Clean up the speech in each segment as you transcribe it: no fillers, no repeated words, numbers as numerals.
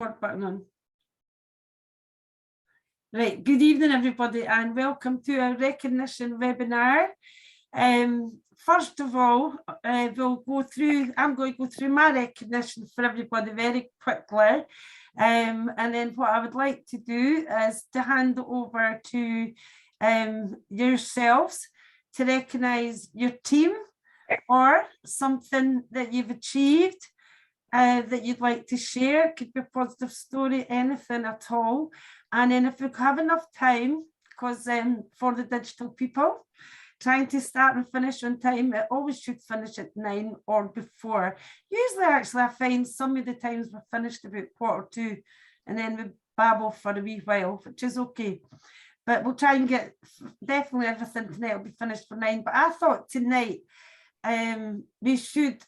record button on. Right, good evening everybody and welcome to our recognition webinar. First of all, I'm going to go through my recognition for everybody very quickly. And then what I would like to do is to hand over to yourselves to recognise your team or something that you've achieved that you'd like to share. It could be a positive story, anything at all. And then if we have enough time, because for the digital people, trying to start and finish on time, it always should finish at 9 or before. Usually, actually, I find some of the times we're finished about 1:45, and then we babble for a wee while, which is okay. But we'll try and get definitely everything tonight will be finished for 9. But I thought tonight we should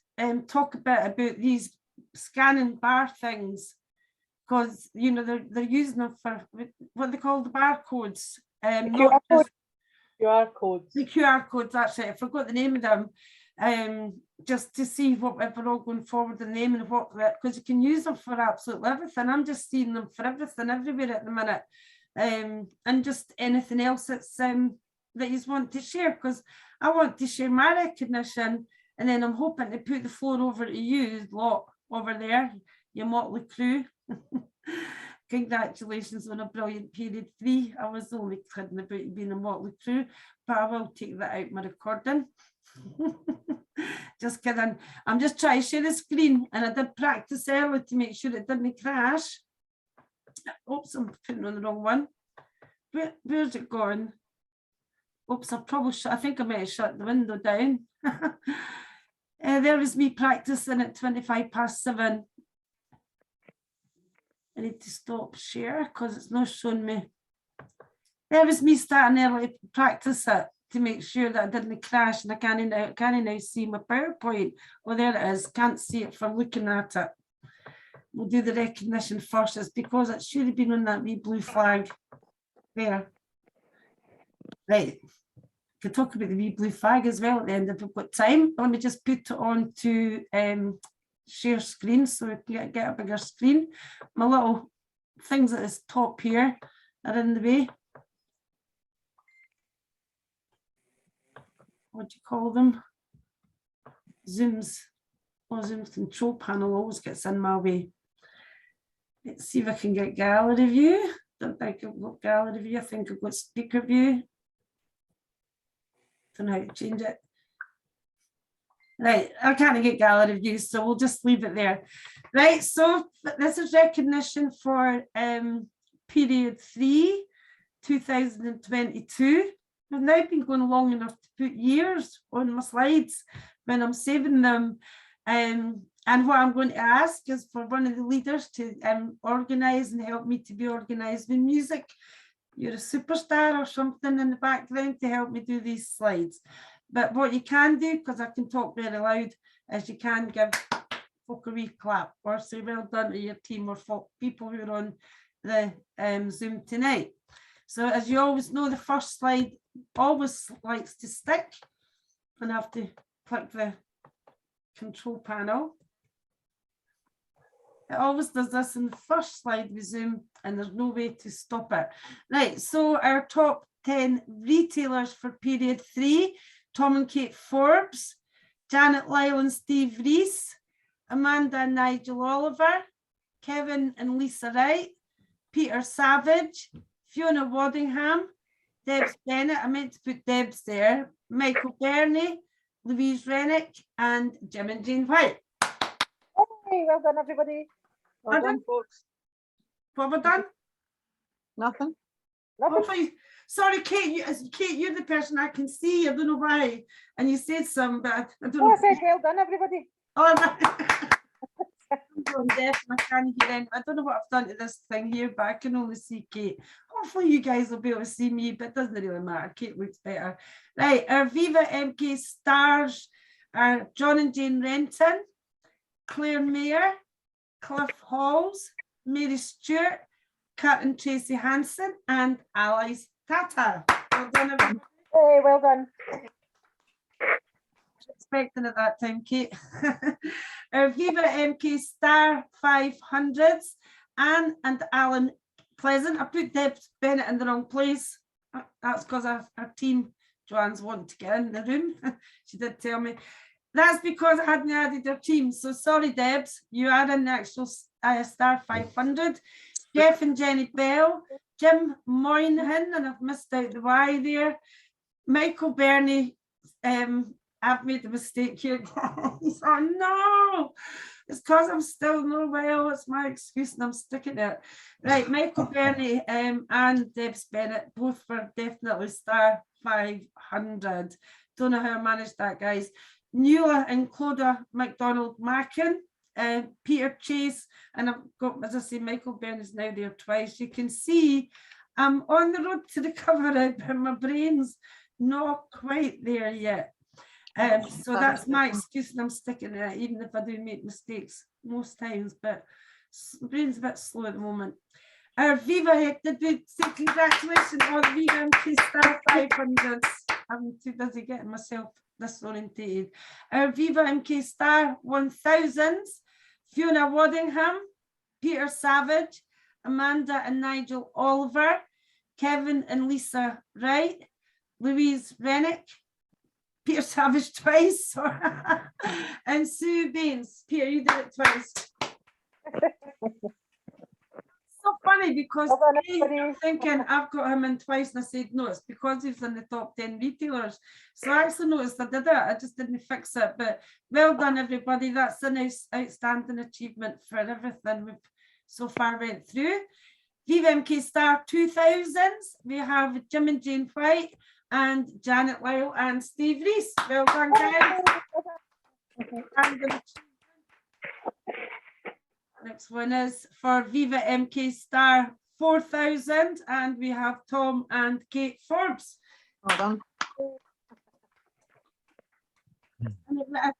talk a bit about these scanning bar things, because you know they're using them for what they call the barcodes. QR codes. The QR codes, that's it. I forgot the name of them. Just to see what if we're all going forward, the name and what, because you can use them for absolutely everything. I'm just seeing them for everything everywhere at the minute. And just anything else that's that you want to share, because I want to share my recognition, and then I'm hoping to put the floor over to you lot over there, your motley crew. Congratulations on a brilliant period 3. I was only kidding about you being a motley crew, but I will take that out my recording. Just kidding. I'm just trying to share the screen, and I did practice earlier to make sure it didn't crash. Oops, I'm putting on the wrong one. Where's it gone? Oops, I think I might have shut the window down. There was me practicing at 7:25. I need to stop share because it's not showing me. There was me starting early to practice it to make sure that I didn't crash, and I can't now see my PowerPoint. Oh, there it is. Can't see it from looking at it. We'll do the recognition first. It's because it should have been on that wee blue flag there. Right. Could talk about the wee blue flag as well at the end if we've got time. Let me just put it on to share screen so we can get a bigger screen. My little things at the top here are in the way. What do you call them? Zoom's control panel always gets in my way. Let's see if I can get gallery view. Don't think I've got gallery view. I think I've got speaker view. Don't know how to change it. Right, I can't get gallery view, so we'll just leave it there. Right, so this is recognition for period 3, 2022. I've now been going long enough to put years on my slides when I'm saving them. And what I'm going to ask is for one of the leaders to organise and help me to be organised with music. You're a superstar or something in the background to help me do these slides. But what you can do, because I can talk very loud, is you can give folk a wee clap or say well done to your team or people who are on the Zoom tonight. So as you always know, the first slide always likes to stick, and I have to click the control panel. It always does this in the first slide with Zoom, and there's no way to stop it. Right, so our top 10 retailers for period 3, Tom and Kate Forbes, Janet Lyle and Steve Rees, Amanda and Nigel Oliver, Kevin and Lisa Wright, Peter Savage, Fiona Waddingham, Debs Bennett, I meant to put Debs there, Michael Berney, Louise Rennick, and Jim and Jane White. Hey, well done, everybody. Well done, folks. What have I done? Nothing. Hopefully, sorry, Kate, you're the person I can see. I don't know why. And you said some, but I don't know. I said well done, everybody. Oh, I'm going deaf and I can't hear anything. I don't know what I've done to this thing here, but I can only see Kate. Hopefully you guys will be able to see me, but it doesn't really matter. Kate looks better. Right, our Viva MK stars are John and Jane Renton, Claire Mayer, Cliff Halls, Mary Stewart, Kat and Tracy Hansen, and Alice Tata. Well done, everyone. Hey, well done. Expecting at that time, Kate. Our Viva MK Star 500s Anne and Alan Pleasant. I put Deb Bennett in the wrong place. That's because our team, Joanne's wanting to get in the room. She did tell me. That's because I hadn't added your team. So sorry, Debs, you are in the actual star 500. Jeff and Jenny Bell, Jim Moynihan, and I've missed out the Y there. Michael Burney, I've made a mistake here, guys. Oh no, it's because I'm still no well. It's my excuse and I'm sticking it. Right, Michael Burney and Debs Bennett both were definitely star 500. Don't know how I managed that, guys. Nuala and Clodagh MacDonald Mackin, Peter Chase, and I've got, as I say, Michael Byrne is now there twice. You can see I'm on the road to the cover out, but my brain's not quite there yet. So that's my excuse, and I'm sticking to it, even if I do make mistakes most times, but my brain's a bit slow at the moment. Our Viva, did we say congratulations on Viva MK Star 500s? I'm too busy getting myself disorientated. Our Viva MK Star 1000s, Fiona Waddingham, Peter Savage, Amanda and Nigel Oliver, Kevin and Lisa Wright, Louise Rennick, Peter Savage twice, and Sue Baines. Peter, you did it twice. So funny because I'm thinking I've got him in twice, and I said no, it's because he's in the top 10 retailers. So I actually noticed I did it, I just didn't fix it. But well done, everybody. That's a nice outstanding achievement for everything we've so far went through. Viva MK Star 2000s, we have Jim and Jane White and Janet Lyle and Steve Rees. Well done, guys. And next one is for Viva MK Star 4000, and we have Tom and Kate Forbes. Well done.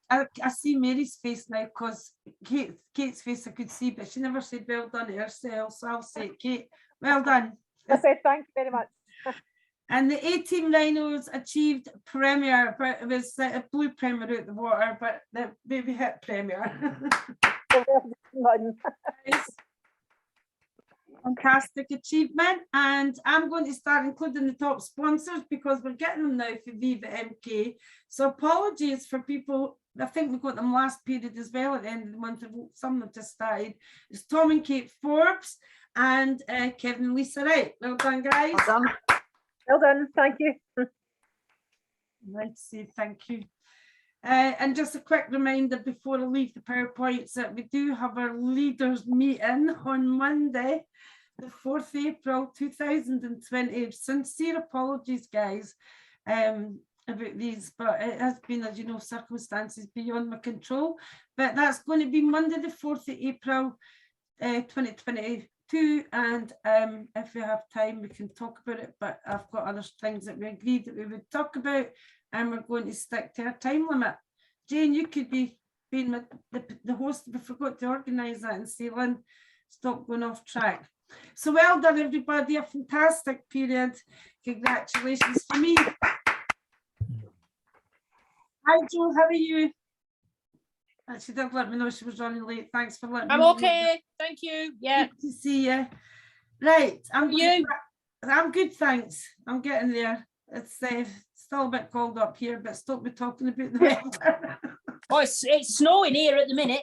I see Mary's face now because Kate's face I could see, but she never said well done to herself, so I'll say Kate, well done. I said thank you very much. And the A-Team Rhinos achieved Premier, but it was a blue Premier out the water, but the baby hit Premier. Fantastic achievement, and I'm going to start including the top sponsors because we're getting them now for Viva MK. So apologies for people, I think we got them last period as well at the end of the month. Some have just started. It's Tom and Kate Forbes and Kevin and Lisa Wright. Well done, guys. Well done. Well done. Thank you. I'd like to say thank you. And just a quick reminder before I leave the PowerPoints that we do have our leaders meeting on Monday, the 4th April 2020. Sincere apologies, guys, about these, but it has been, as you know, circumstances beyond my control. But that's going to be Monday, the 4th of April 2022. And if we have time, we can talk about it. But I've got other things that we agreed that we would talk about, and we're going to stick to our time limit. Jane, you could be being the host. We forgot to organise that and say, Lynn, stop going off track. So well done, everybody. A fantastic period. Congratulations for me. Hi, Jo, how are you? She did let me know she was running late. Thanks for letting me know. I'm okay. Thank you. Yeah. Good to see you. Right. I'm good, thanks. I'm getting there. It's still a bit cold up here, but stop me talking about the weather. Oh, it's snowing here at the minute.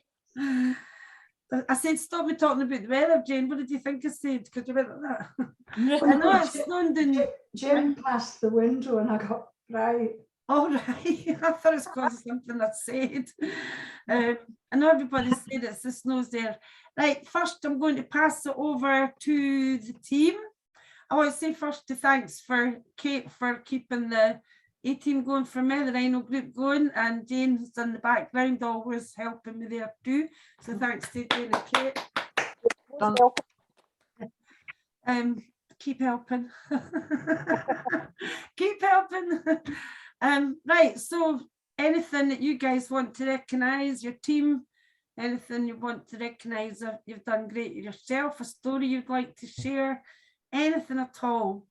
I said, stop me talking about the weather, Jane. What did you think I said? Because you went like that. I know it's snowing down. Jim passed the window and I got right. All right. I thought it's because of something I said. I know everybody said it's the snows there. Right, first I'm going to pass it over to the team. I want to say first to thanks for Kate for keeping the A-Team going for me, the Rhino group going, and Jane who's in the background always helping me there too. So thanks to Jane and Kate. Keep helping. Keep helping. Right, so anything that you guys want to recognise, your team, anything you want to recognise that you've done great yourself, a story you'd like to share, anything at all.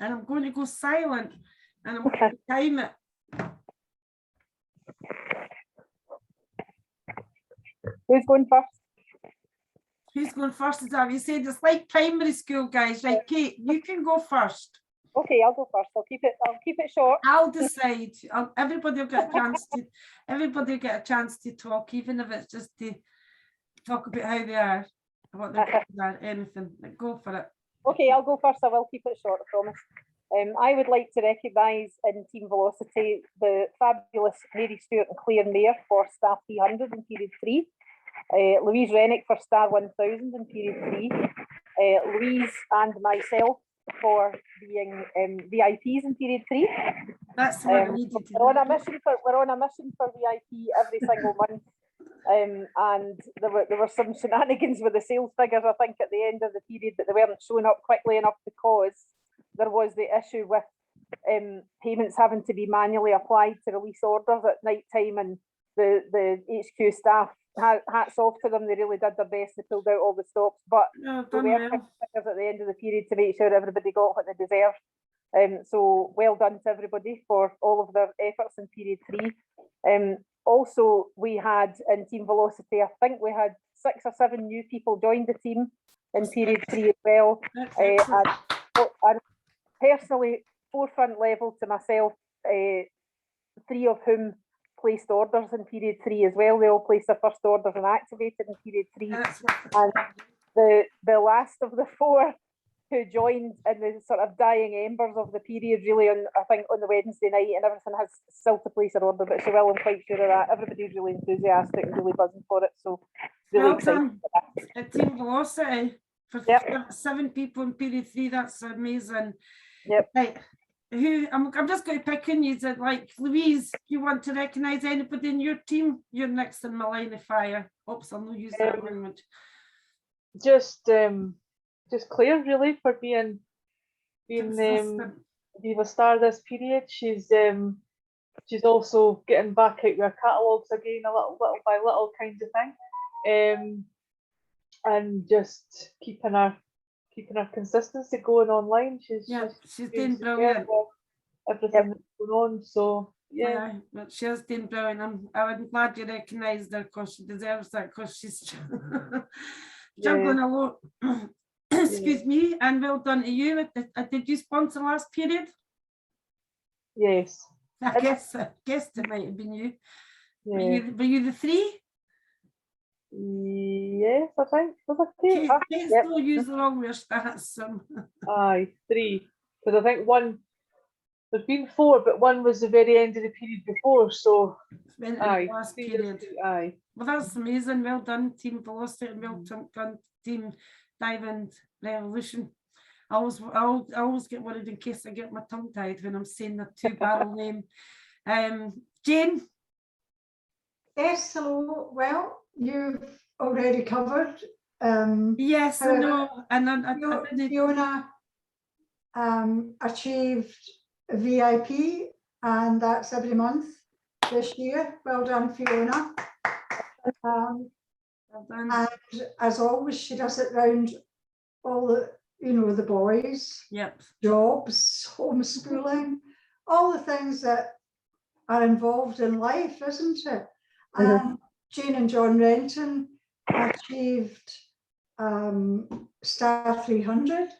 And I'm going to go silent and I'm going to time it. Who's going first? Who's going first? Is that what you said? It's like primary school, guys. Right, Kate, you can go first. Okay, I'll go first. I'll keep it short. I'll decide. Everybody will get a chance to. Everybody will get a chance to talk, even if it's just to talk about how they are, what they're good at, anything. Like, go for it. Okay, I'll go first. I will keep it short, I promise. I would like to recognise in Team Velocity the fabulous Mary Stewart and Claire Mayer for Star 300 in period 3, Louise Rennick for Star 1000 in period 3, Louise and myself for being VIPs in period 3. That's what I needed to We're on do. a mission for VIP every single month. And there were some shenanigans with the sales figures, I think, at the end of the period, that they weren't showing up quickly enough because there was the issue with payments having to be manually applied to release orders at night time, and the HQ staff, hats off to them, they really did their best, they pulled out all the stops, but No, we done were well. fixing figures at the end of the period to make sure everybody got what they deserved. So well done to everybody for all of their efforts in period 3. Also, we had in Team Velocity, I think we had 6 or 7 new people joined the team in period 3 as well. That's excellent. And personally, forefront level to myself, 3 of whom placed orders in period 3 as well. They all placed their first orders and activated in period 3. That's And the last of the 4 who joined in the sort of dying embers of the period, really, I think on the Wednesday night, and everything has still to place an order, but she will, I'm quite sure of that. Everybody's really enthusiastic and really buzzing for it, so really well excited done. for that. At Team Velocity for Yep. 7 people in period 3. That's amazing. Yep. Right. I'm just going to pick on you. That, like, Louise, you want to recognise anybody in your team? You're next in my line of fire. Oops, I'll not use that language. Just Claire, really, for being Consistent. Viva Star this period. She's also getting back out your catalogues again, a little by little kind of thing, and just keeping her consistency going online. She's doing superb brilliant. with everything that's going on. So yeah, But she is doing brilliant. I'm glad you recognised her, because she deserves that, because she's juggling a lot. Excuse me, and well done to you. Did you sponsor last period? yes, I guess it might have been you. yeah, Were you the 3? yes, I think was it Kate, 3? Kate's Yep. still using wrong with her stats. Aye, 3. Because I think one, there's been 4, but one was the very end of the period before. So Went in aye, the last 3 period. aye. Well, that's amazing. Well done, Team Velocity, and well done, Team Diamond Revolution. I always get worried in case I get my tongue tied when I'm saying the 2-barrel name. Jane? Yes, hello. Well, you've already covered. Yes, I However, know. And I didn't. Fiona achieved a VIP, and that's every month this year. Well done, Fiona. Well done. And as always, she does it round all the boys, Yep. jobs, homeschooling, all the things that are involved in life, isn't it? Jane and John Renton achieved Star 300,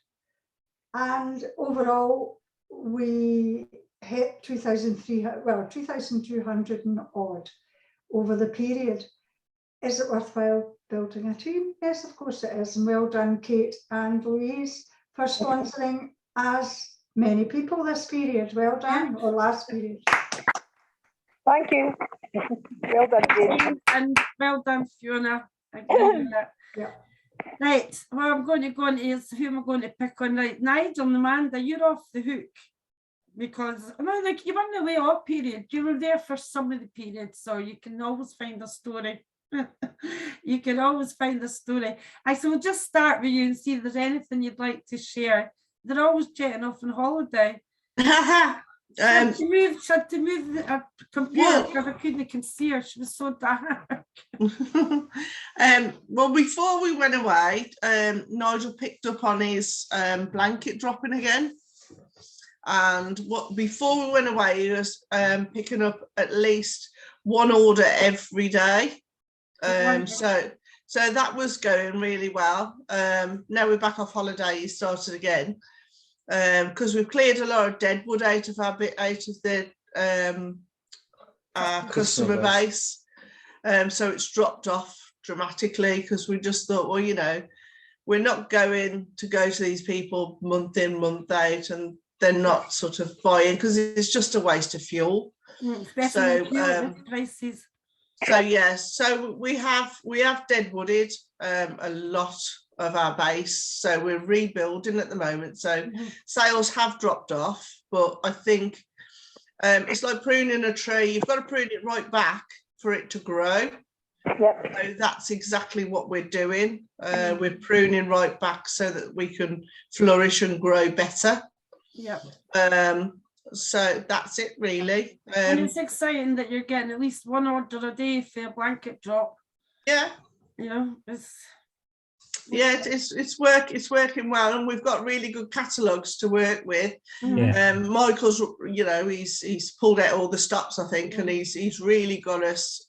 and overall we hit 2,200 and odd over the period. Is it worthwhile building a team? Yes, of course it is. And well done, Kate and Louise, for sponsoring as many people this period. Well done, or last period. Thank you. Well done, Jane. And well done, Fiona. I agree with that. Yeah. Right, well, I'm going to go on is who am I going to pick on? Right, Nigel and Amanda, you're off the hook, because I mean, like, you were in the way off period. You were there for some of the periods, so you can always find a story. You can always find a story. I so we'll just start with you and see if there's anything you'd like to share. They're always jetting off on holiday. Had to move the computer because I couldn't see her. She was so dark. Well, before we went away, Nigel picked up on his blanket dropping again. And before we went away, he was picking up at least one order every day. So So that was going really well. Now we're back off holiday, he started again. Because we've cleared a lot of deadwood out of the our customer base. So it's dropped off dramatically because we just thought, well, you know, we're not going to go to these people month in, month out, and they're not sort of buying because it's just a waste of fuel. Prices. So yes, so we have deadwooded a lot of our base, so we're rebuilding at the moment. So sales have dropped off, but I think it's like pruning a tree. You've got to prune it right back for it to grow. Yep. So that's exactly what we're doing. We're pruning right back so that we can flourish and grow better. Yep. So that's it really. And it's exciting that you're getting at least one order a day for a blanket drop. Yeah. You know, it's working well, and we've got really good catalogues to work with. Yeah. Michael's, you know, he's pulled out all the stops, I think, and he's really got us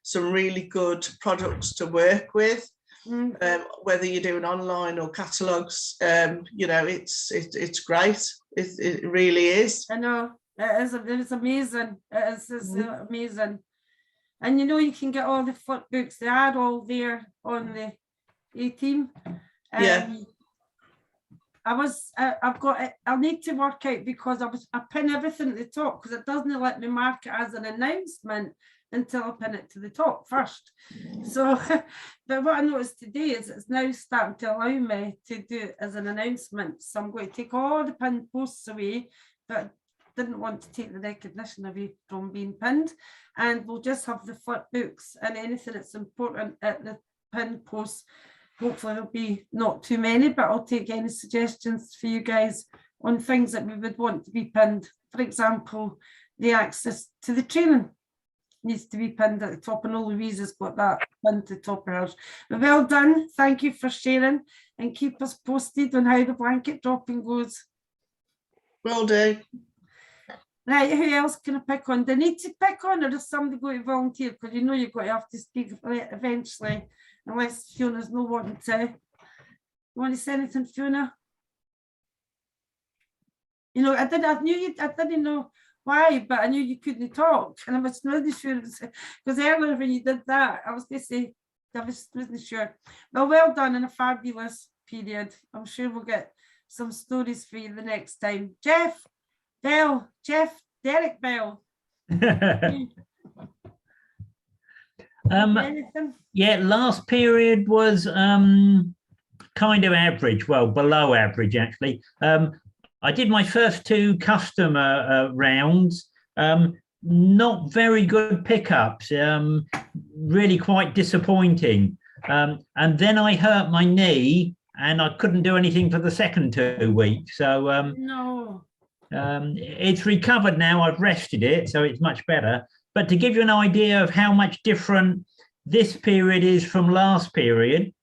some really good products to work with. Whether you're doing online or catalogues, you know, it's great. It really is. I know it's amazing. It's amazing. And you know, you can get all the flip books. They are all there on the A-team. Yeah. I've got it. I'll need to work out because I pin everything at the top because it doesn't let me mark it as an announcement until I pin it to the top first. So, but what I noticed today is it's now starting to allow me to do it as an announcement. So I'm going to take all the pinned posts away, but didn't want to take the recognition away from being pinned, and we'll just have the flip books and anything that's important at the pinned posts. Hopefully there'll be not too many, but I'll take any suggestions for you guys on things that we would want to be pinned. For example, the access to the training needs to be pinned at the top, and all Louisa's got that pinned to the top of hers. But well done, thank you for sharing, and keep us posted on how the blanket dropping goes. Will do. Right, who else can I pick on? Do I need to pick on, or does somebody go to volunteer? Because you know you're going to have to speak eventually, unless Fiona's not wanting to. You want to say anything, Fiona? You know, I didn't know why, but I knew you couldn't talk, and I was not sure because earlier when you did that, I was going to say I wasn't sure. Well done in a fabulous period. I'm sure we'll get some stories for you the next time. Derek Bell. Yeah, last period was kind of average, well, below average actually. I did my first 2 customer rounds, not very good pickups, really quite disappointing. And then I hurt my knee and I couldn't do anything for the second 2 weeks. So no. It's recovered now. I've rested it, so it's much better. But to give you an idea of how much different this period is from last period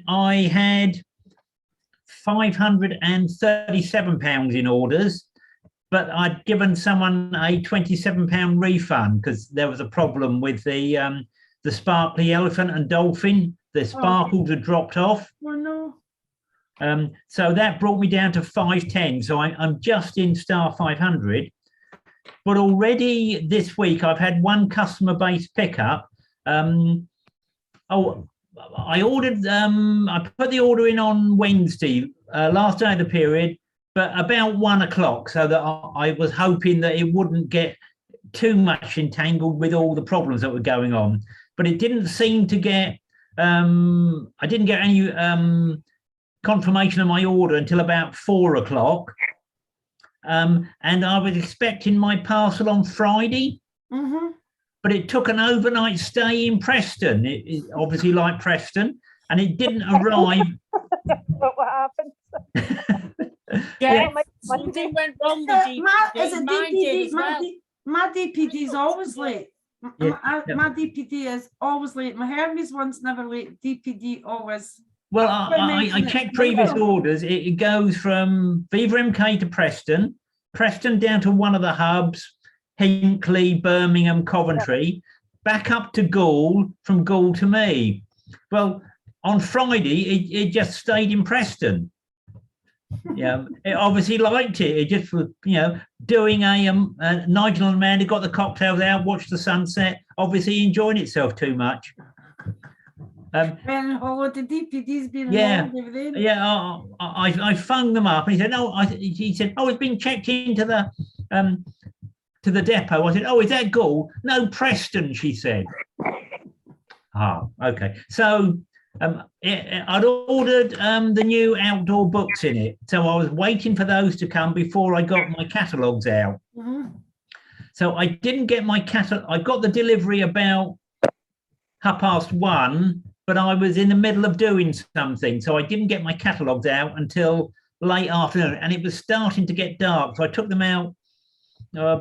I had £537 in orders, but I'd given someone a £27 refund because there was a problem with the sparkly elephant and dolphin. The sparkles had dropped off. Oh no. So that brought me down to 510. So I'm just in star 500. But already this week I've had 1 customer base pickup. I ordered. I put the order in on Wednesday, last day of the period, but about 1 o'clock, so that I was hoping that it wouldn't get too much entangled with all the problems that were going on. But it didn't seem to get. I didn't get any confirmation of my order until about 4 o'clock. And I was expecting my parcel on Friday, but it took an overnight stay in Preston. It obviously like Preston, and it didn't arrive. What happened? Yeah, something went wrong with DPD. Is it Mine did as well. My DPD is always late. Yeah. My DPD is always late. My Hermes one's never late. DPD always. Well, I checked previous orders. It goes from Viva MK to Preston, Preston down to one of the hubs, Hinckley, Birmingham, Coventry, back up to Gaul, from Gaul to me. Well, on Friday, it just stayed in Preston. Yeah, it obviously liked it. It just was, doing a Nigel and Amanda got the cocktails out, watched the sunset, obviously enjoying itself too much. When holiday DPD's been Yeah, involved with them. yeah. I phoned them up and he said, no. He said, oh, it's been checked into the depot. I said, oh, is that Gaul? No, Preston. She said. Oh, okay. So I'd ordered the new outdoor books in it, so I was waiting for those to come before I got my catalogues out. Mhm. So I didn't get my catalog. I got the delivery about 1:30, but I was in the middle of doing something, so I didn't get my catalogues out until late afternoon, and it was starting to get dark. So I took them out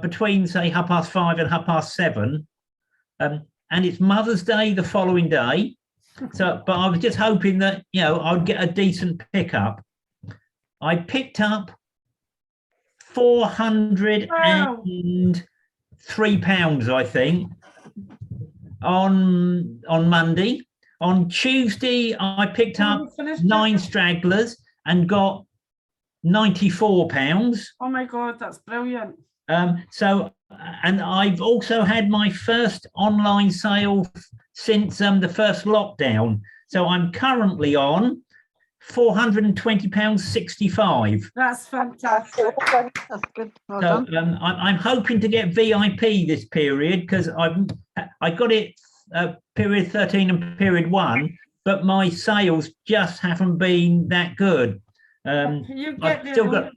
between, say, 5:30 and 7:30. And it's Mother's Day the following day. So, but I was just hoping that, I'd get a decent pickup. I picked up £403, I think, on Monday. On Tuesday, I picked up 9 stragglers and got £94. Oh my God, that's brilliant. So, and I've also had my first online sale since the first lockdown. So I'm currently on £420.65. That's fantastic. That's good. Well So done. I'm hoping to get VIP this period because I got it period 13 and period 1, but my sales just haven't been that good. You get I've still got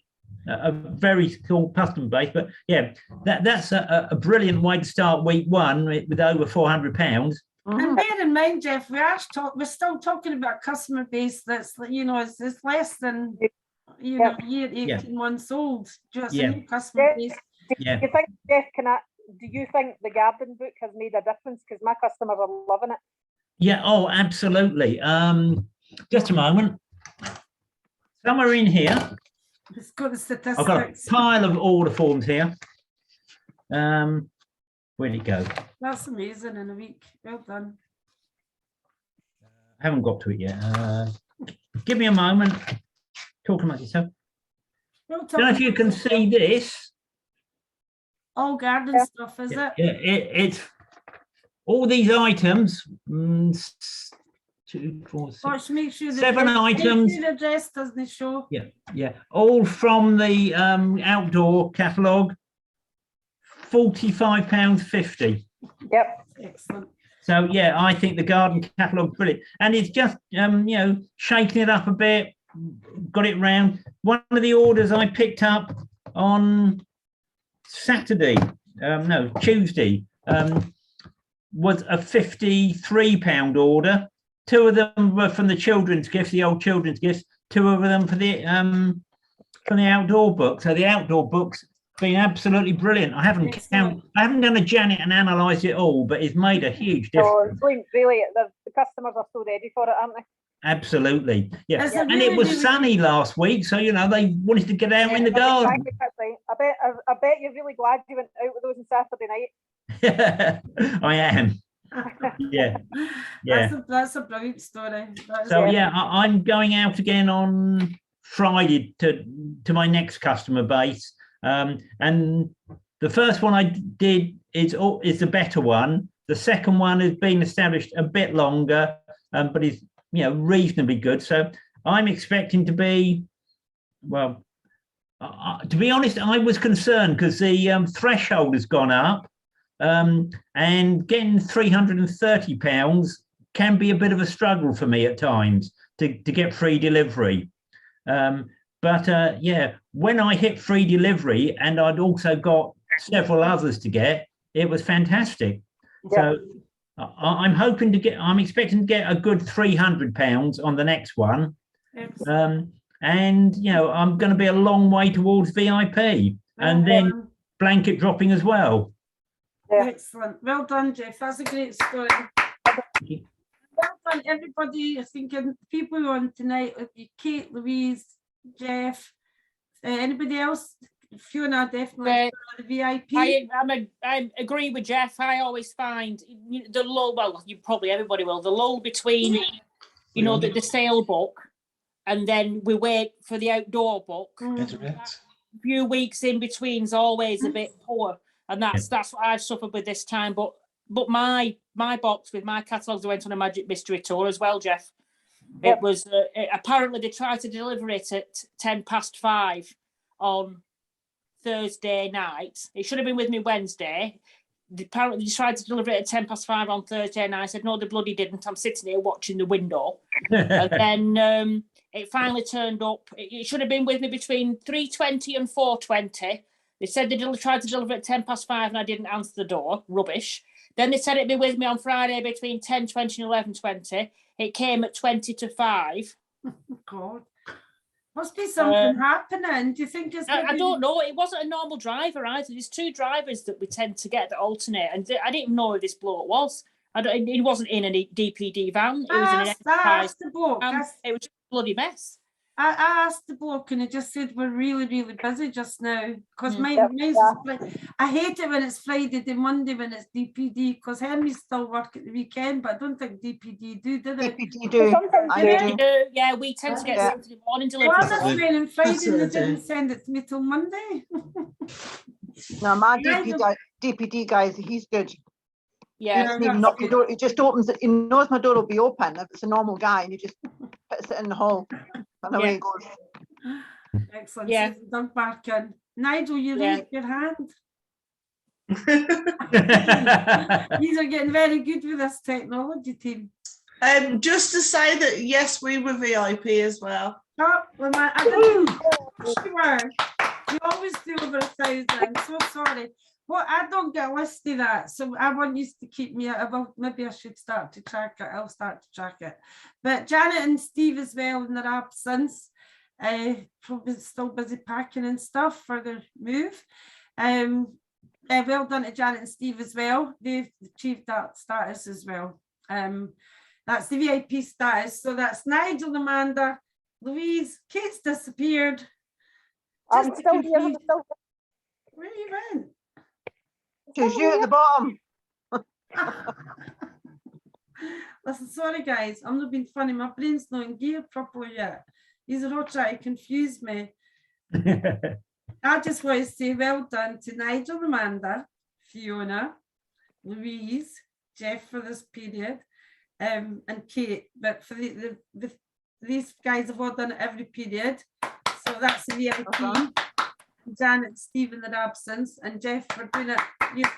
a very small customer base, but yeah, that's a brilliant way to start week 1 with over £400. And bear in mind, Jeff, we're still talking about a customer base that's, it's less than, year 18 months old. Just a new customer base. Yeah. Do you think, Jeff, do you think the garden book has made a difference? Because my customers are loving it. Yeah, oh, absolutely. Just a moment. Somewhere in here, It's got the statistics. I've got a pile of order forms here. Where'd it go? That's amazing in a week. Well done. I haven't got to it yet. Give me a moment. Talk about yourself. Well I don't know if you can see this. all garden stuff, is it? Yeah, it's all these items. 2, 4, 6, Watch, make sure 7 items. The address doesn't show. Yeah, all from the outdoor catalogue. £45.50. Yep. Excellent. So yeah, I think the garden catalogue brilliant, and it's just shaking it up a bit, got it round. One of the orders I picked up on Tuesday, was a £53 order. 2 of them were from the children's gifts, the old children's gifts. 2 of them for the outdoor book. So the outdoor books been absolutely brilliant. I haven't done a Janet and analysed it all, but it's made a huge difference. So really, the customers are so ready for it, aren't they? Absolutely, yeah. It's a And really, it was really- sunny last week, so they wanted to get out in the garden. Exactly, that's right. I bet you're really glad you went out with those on Saturday night. I am. Yeah. That's a brilliant story. So yeah, I'm going out again on Friday to my next customer base. And the first one I did is the better one. The second one has been established a bit longer, but is reasonably good. So I'm expecting to be, well, to be honest, I was concerned because the threshold has gone up, and getting £330 can be a bit of a struggle for me at times to get free delivery. But yeah, when I hit free delivery and I'd also got several others to get, it was fantastic. Yeah. So I'm expecting to get a good £300 on the next one. And, I'm going to be a long way towards VIP and then blanket dropping as well. Yeah. Excellent. Well done, Jeff. That's a great story. Well done, everybody. I think people on tonight would be Kate, Louise, Jeff, anybody else? Fiona, definitely the VIP. I agree with Jeff. I always find the lull. Well, you probably everybody will. The lull between, the sale book, and then we wait for the outdoor book. That few weeks in between is always a bit poor, and that's what I've suffered with this time. But my box with my catalogues went on a Magic Mystery Tour as well, Jeff. Yep. It was apparently they tried to deliver it at 5:10 on Thursday night. It should have been with me Wednesday. Apparently they tried to deliver it at 5:10 on Thursday night. I said, no, they bloody didn't. I'm sitting here watching the window. And then it finally turned up. It should have been with me between 3:20 and 4:20. They said they tried to deliver it at 5:10 and I didn't answer the door. Rubbish. Then they said it'd be with me on Friday between 10:20 and 11:20. It came at 20 to 5. God. Must be something happening. Do you think it's I don't know. It wasn't a normal driver either. There's two drivers that we tend to get that alternate, and I didn't even know who this bloke was. He wasn't in a DPD van. It was in an enterprise the bloke. van. It was just a bloody mess. I asked the bloke and he just said we're really, really busy just now because mine's I hate it when it's Friday to Monday when it's DPD because Henry's still work at the weekend, but I don't think DPD do they? DPD do. Sometimes I do. Yeah, we tend to get Saturday morning Well, delivery. I was raining Friday and they didn't send it to me till Monday. No, my DPD guys, he's good. Yeah. He doesn't even knock the door. He just opens it. He knows my door will be open if it's a normal guy, and he just puts it in the hall. And away he goes. Excellent. Yeah. Don't bark in. Nigel, you raised your hand. These are getting very good with this technology team. Just to say that yes, we were VIP as well. Oh, well, I didn't sure. You always do over 1,000. I'm so sorry. Well, I don't get a list of that, so I want you to keep me. Maybe I should start to track it. I'll start to track it. But Janet and Steve as well in their absence, probably still busy packing and stuff for their move. Well done to Janet and Steve as well. They've achieved that status as well. That's the VIP status. So that's Nigel, Amanda, Louise, Kate's disappeared. I'm still here. I'm still Where you went? Because you at the bottom. Listen, sorry guys, I'm not being funny. My brain's not in gear properly yet. These are all trying to confuse me. I just want to say well done to Nigel, Amanda, Fiona, Louise, Jeff for this period, and Kate. But for these guys have all done it every period. So that's the VIP. Janet, Steve in their absence, and Jeff for doing it. You're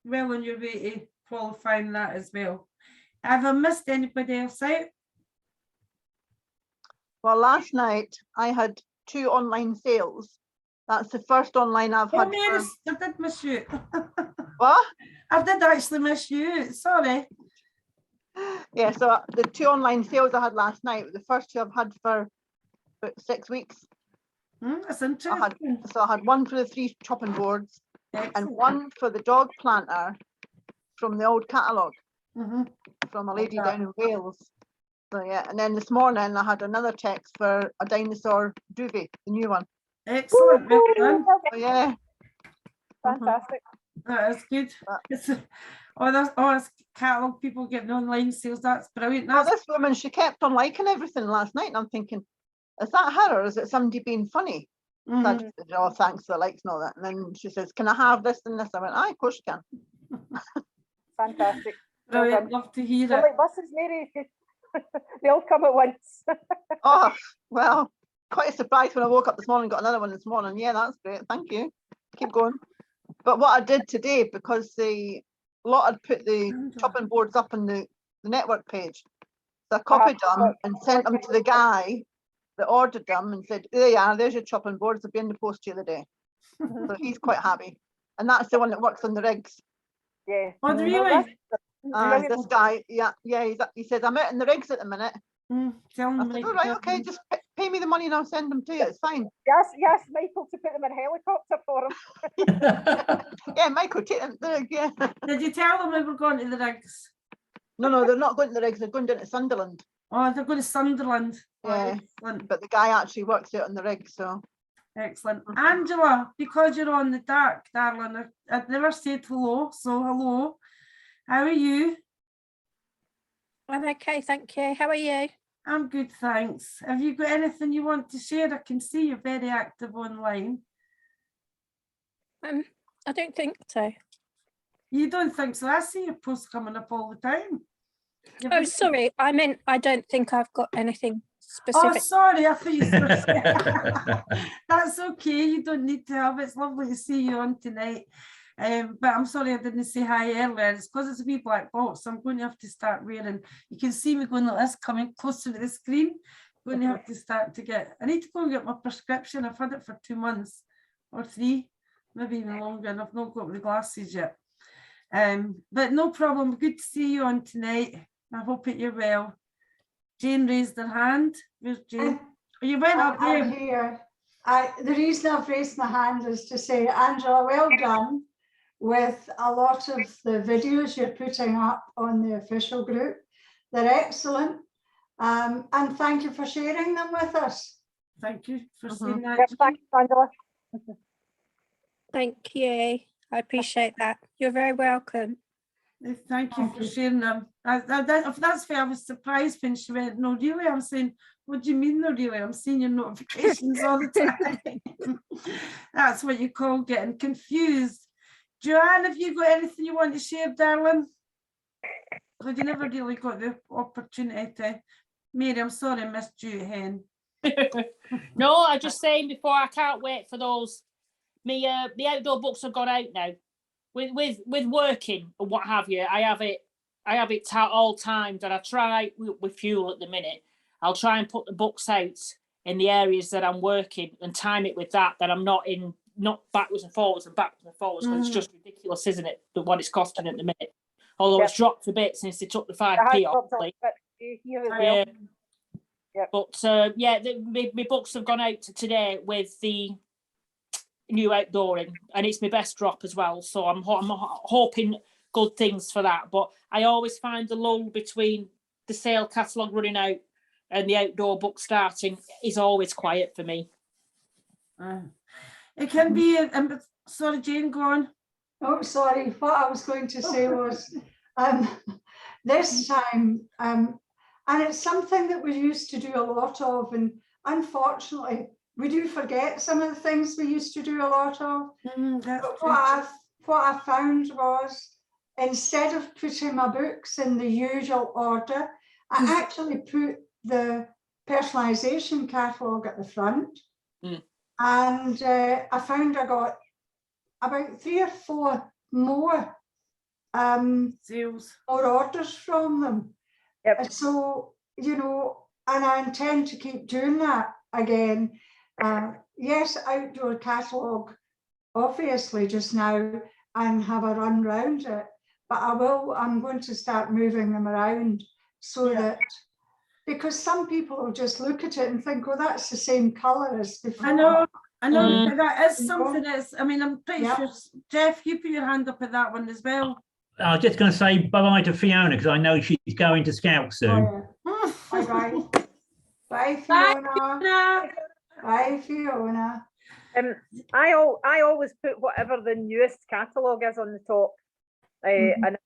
well on your way to qualifying that as well. Have I missed anybody else out? Well, last night I had 2 online sales. That's the first online I've had. Mary, I did miss you. What? I did actually miss you. Sorry. Yeah, so the 2 online sales I had last night were the first 2 I've had for about 6 weeks. That's interesting. I had one for the 3 chopping boards. Excellent. And one for the dog planter from the old catalogue from a lady down in Wales. So yeah, and then this morning I had another text for a dinosaur duvet, the new one. Excellent. Well done. So yeah. fantastic. That is good. It's, that's catalogue people getting online sales. That's brilliant. Well, That's this woman, she kept on liking everything last night, and I'm thinking, is that her or is it somebody being funny? So I just said, oh, thanks for the likes and all that. And then she says, can I have this and this? I went, aye, of course you can. Fantastic. brilliant. Love to hear Well, it. like buses, Mary, they all come at once. Oh, well, quite a surprise when I woke up this morning, got another one this morning. Yeah, that's great. Thank you. Keep going. But what I did today, because the lot had put the chopping boards up on the network page, so I copied them and sent them to the guy that ordered them and said, there you are, there's your chopping boards, they'll be in the post the other day. So he's quite happy. And that's the one that works on the rigs. Yeah. Oh, really? This guy, he says, I'm out in the rigs at the minute. Tell I them said, all right, okay, just pay me the money and I'll send them to you, it's fine. Yes, Michael, to put them in a helicopter for him. Yeah, Michael, take them to the rig, yeah. Did you tell them we were going to the rigs? No, they're not going to the rigs, they're going down to Sunderland. Oh, they're going to Sunderland. Oh, Yeah, excellent. but the guy actually works out on the rig, so Excellent. Angela, because you're on the dark, darling, I've never said hello, so hello. How are you? I'm okay, thank you. How are you? I'm good, thanks. Have you got anything you want to share? I can see you're very active online. I don't think so. You don't think so? I see your posts coming up all the time. You're Oh, very- sorry. I meant I don't think I've got anything Oh, specific. sorry, I thought you said that's okay. You don't need to have it. It's lovely to see you on tonight. But I'm sorry I didn't say hi earlier. It's because it's a wee black box. So I'm going to have to start wearing. You can see me going like this, coming closer to the screen. Going to have to start to get. I need to go and get my prescription. I've had it for 2 months or 3, maybe even longer, and I've not got the glasses yet. But no problem. Good to see you on tonight. I hope that you're well. Jane raised her hand. Where's Jane? Oh, you went up I'm there. here. The reason I've raised my hand is to say, Angela, well done with a lot of the videos you're putting up on the official group. They're excellent. And thank you for sharing them with us. Thank you for saying that. Yep, thanks, Angela. Thank you. I appreciate that. You're very welcome. Thank you for sharing them. That's why I was surprised when she went, no, really? I'm saying, what do you mean, no, really? I'm seeing your notifications all the time. That's what you call getting confused. Joanne, have you got anything you want to share, darling? Because you never really got the opportunity to. Mary, I'm sorry I missed you, hen. No, I just saying before, I can't wait for those. The outdoor books have gone out now. With working and what have you, I have it at all times, and I try with fuel at the minute. I'll try and put the books out in the areas that I'm working and time it with that I'm not backwards and forwards because it's just ridiculous, isn't it? What it's costing at the minute. Although Yep. It's dropped a bit since they took the It has 5p off. dropped off a bit here as well. Yeah. Yep. But my books have gone out today with the new outdooring, and it's my best drop as well. So I'm hoping good things for that. But I always find the lull between the sale catalogue running out and the outdoor book starting is always quiet for me. It can be, sorry, Jane, go on. Oh, sorry. What I was going to say was this time, and it's something that we used to do a lot of, and unfortunately, we do forget some of the things we used to do a lot of. But what I found was, instead of putting my books in the usual order, I actually put the personalisation catalogue at the front. And I found I got about 3 or 4 more Sales. or orders from them. Yep. So, you know, and I intend to keep doing that again. Yes, outdoor catalogue, obviously just now, and have a run round it, but I'm going to start moving them around so that, because some people will just look at it and think, oh, that's the same colour as before. I know, but that is something that's, I mean, I'm pretty sure, Jeff, you put your hand up at that one as well. I was just going to say bye-bye to Fiona because I know she's going to Scout soon. Oh, yeah. Bye-bye. Bye, Fiona. Bye, Fiona. I always put whatever the newest catalogue is on the top. And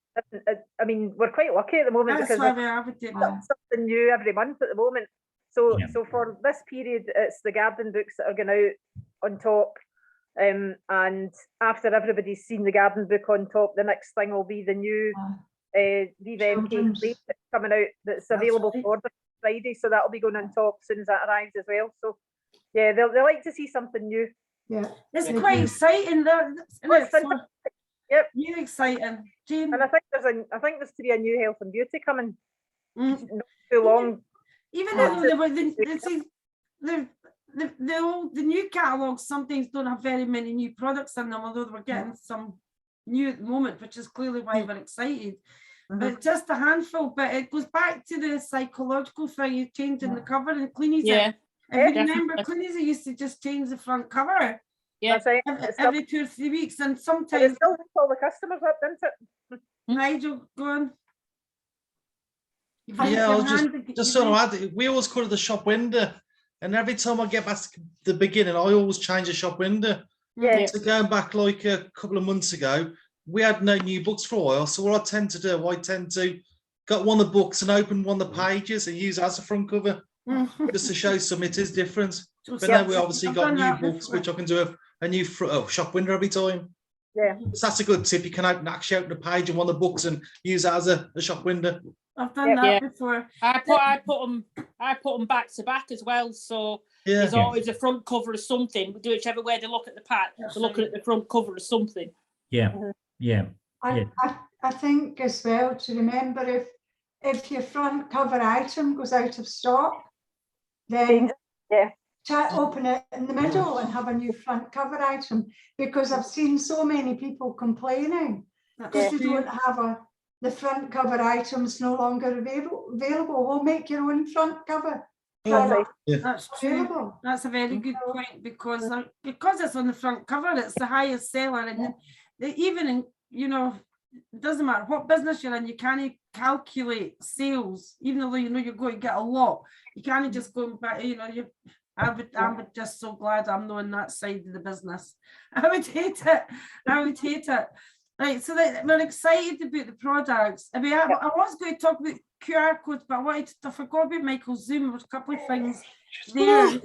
I mean, we're quite lucky at the moment That's because why we advocate that. something new every month at the moment. So Yeah. so for this period, it's the garden books that are going out on top. And after everybody's seen the garden book on top, the next thing will be the new Viva MK Children's. Play that's coming out that's That's available right. for order Friday. So that'll be going on top as soon as that arrives as well. So yeah, they like to see something new. Yeah. It's Thank quite you. exciting, though. Isn't Well, it? it's fantastic. Yep. Really exciting. Jane, And I think there's to be a new health and beauty coming mm, not too long. even Oh. though the new catalogues sometimes don't have very many new products in them, although we're getting some new at the moment, which is clearly why we're excited. But just a handful, but it goes back to the psychological thing, you changing the cover and cleaning Yeah, it. If you Yeah. remember, Cleanies used to just change the front cover yeah. That's right. every 2 or 3 weeks, and It sometimes still hooks all the customers up, didn't it? Nigel, go on. Yeah, I was just sort of add, we always go to the shop window And every time I get back to the beginning, I always change the shop window. Yeah. So going back like a couple of months ago, we had no new books for a while. So what I tend to do, I tend to got one of the books and open one of the pages and use it as a front cover, just to show some it is different. But now we obviously got new books, which I can do a new shop window every time. Yeah. So that's a good tip. You can actually open the page in one of the books and use it as a shop window. I've done that Yeah. before. I put them back to back as well. So Yeah. there's always a front cover of something. We do whichever way they look at the pack. That's They're looking at the front cover of something. Yeah, yeah. Yeah. I think as well to remember if your front cover item goes out of stock, then Yeah. open it in the middle and have a new front cover item, because I've seen so many people complaining because they don't have the front cover items no longer available. We'll make your own front cover. That's right. That's true. Available. That's a very good point, because it's on the front cover, it's the highest seller, and even in, it doesn't matter what business you're in, you can't calculate sales, even though you're going to get a lot. You can't just go back, I'm just so glad I'm not on that side of the business. I would hate it. Right, so we're excited about the products. I mean, I was going to talk about QR codes, but I forgot about Michael Zoom. There was a couple of things there.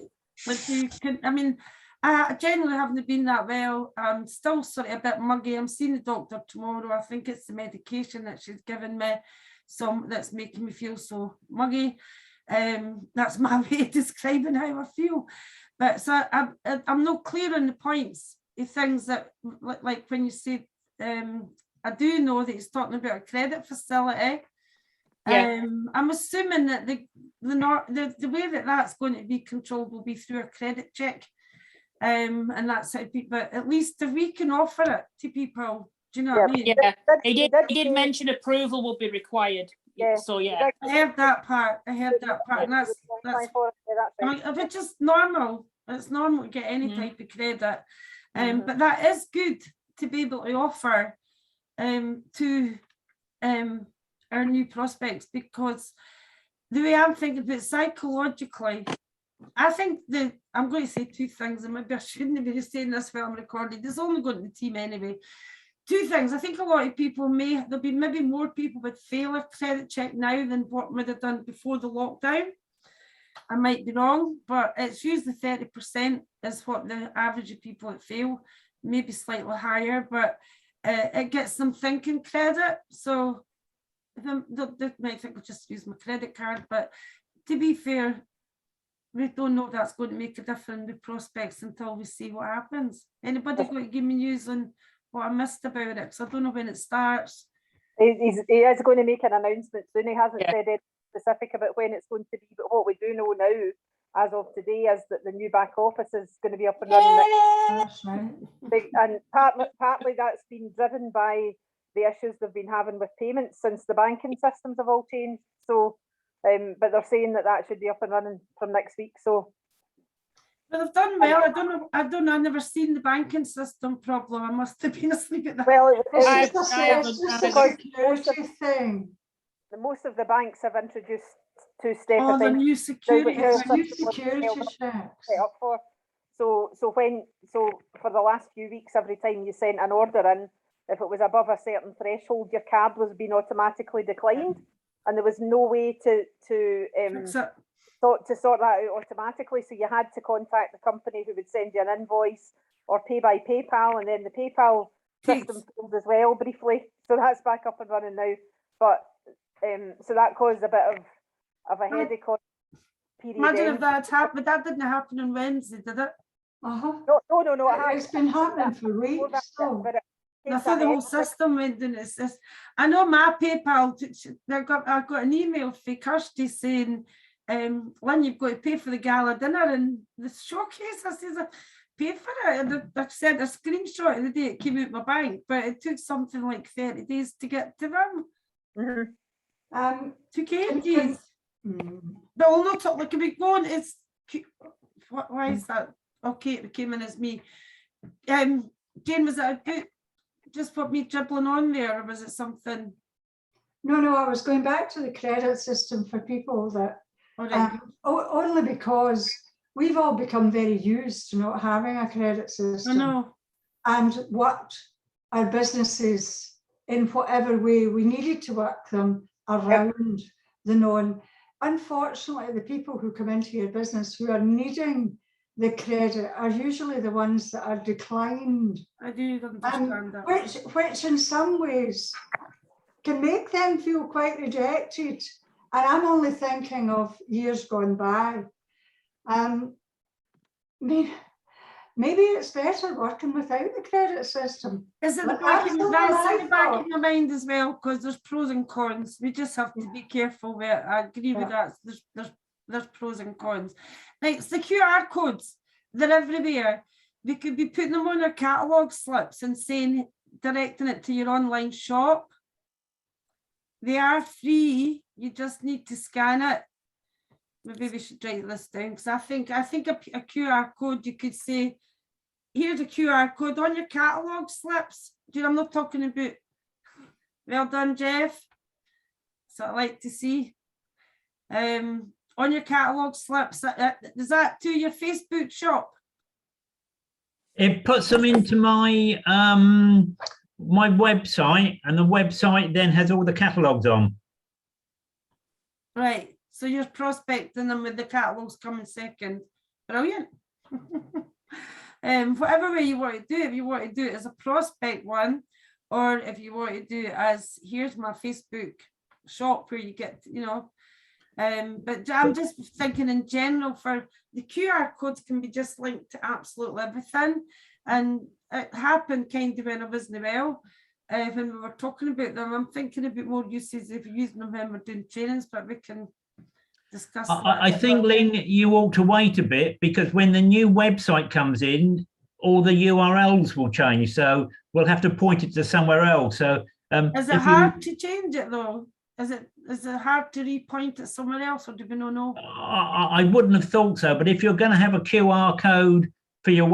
I generally haven't been that well. I'm still sort of a bit muggy. I'm seeing the doctor tomorrow. I think it's the medication that she's given me, that's making me feel so muggy. That's my way of describing how I feel. But so I'm not clear on the points of things that, like when you say, I do know that he's talking about a credit facility. Yeah. I'm assuming that the way that that's going to be controlled will be through a credit check. And that's how people, at least if we can offer it to people, do you know what I mean? Yeah, he did mention approval will be required. Yeah. So yeah. I heard that part. And that's if it's just normal, it's normal to get any type of credit. But that is good to be able to offer to our new prospects, because the way I'm thinking about it, psychologically, I think I'm going to say two things, and maybe I shouldn't be saying this while I'm recording. This is only going to the team anyway. Two things. I think a lot of people there'll be maybe more people would fail a credit check now than what would have done before the lockdown. I might be wrong, but it's usually 30% is what the average of people that fail, maybe slightly higher, but it gets them thinking credit. So they might think I'll just use my credit card, but to be fair, we don't know that's going to make a difference with prospects until we see what happens. Anybody going to give me news on what I missed about it? Because I don't know when it starts. He is going to make an announcement soon. He hasn't said anything specific about when it's going to be, but what we do know now, as of today, is that the new back office is going to be up and running. That's right. And partly that's been driven by the issues they've been having with payments since the banking systems have all changed. So, but they're saying that should be up and running from next week. So, but they've done well. I don't know. I've never seen the banking system problem. I must have been asleep at that. well, It's just a security thing. most of the banks have introduced two-step Oh, the authentication new security. There's New thing. security checks. set up for. So for the last few weeks, every time you sent an order in, if it was above a certain threshold, your card was being automatically declined, and there was no way to sort that out automatically. So you had to contact the company who would send you an invoice or pay by PayPal, and then the PayPal system failed as well briefly. So that's back up and running now. But so that caused a bit of a headache on period. Imagine end. if that had happened. That didn't happen on Wednesday, did it? No. It's been happening for weeks. though. I thought the whole system went in its. I know my PayPal. I got an email from Kirsty saying, "Lynn, you've got to pay for the gala dinner and the showcase." I says, "I paid for it," and I sent a screenshot of the day it came out of my bank, but it took something like 30 days to get to them. Took ages. But we'll not talk like a bit going. It's why is that? Okay, it came in as me. Jane, was it a good? Just put me dribbling on there, or was it something? No, I was going back to the credit system for people that only because we've all become very used to not having a credit I system. know. And what our businesses, in whatever way we needed to work them around the non. Unfortunately, the people who come into your business who are needing the credit are usually the ones that are declined, I do understand that. which in some ways can make them feel quite rejected. And I'm only thinking of years gone by. Maybe it's better working without the credit system. Is it the But back in that's that's all in the I've back got. of my mind as well, because there's pros and cons. We just have to be careful with it. I agree with that. There's pros and cons. Like it's the QR codes, they're everywhere. We could be putting them on our catalogue slips and saying, directing it to your online shop. They are free. You just need to scan it. Maybe we should write this down, because I think a QR code, you could say, here's a QR code on your catalogue slips. Do you know, I'm not talking about, well done, Jeff. So I like to see. On your catalogue slips, is that to your Facebook shop? It puts them into my my website, and the website then has all the catalogues on. Right, so you're prospecting them with the catalogues coming second. Brilliant. Whatever way you want to do it, if you want to do it as a prospect one, or if you want to do it as, here's my Facebook shop where you get, you know, but I'm just thinking in general, for the QR codes can be just linked to absolutely everything. And it happened kind of when I wasn't well, when we were talking about them. I'm thinking about more uses if you're using them when we're doing trainings, but we can discuss that. I think, Lynn, you ought to wait a bit, because when the new website comes in, all the URLs will change. So we'll have to point it to somewhere else. So is it hard to change it though? Is it hard to repoint it somewhere else, or do we not know? I wouldn't have thought so, but if you're going to have a QR code for your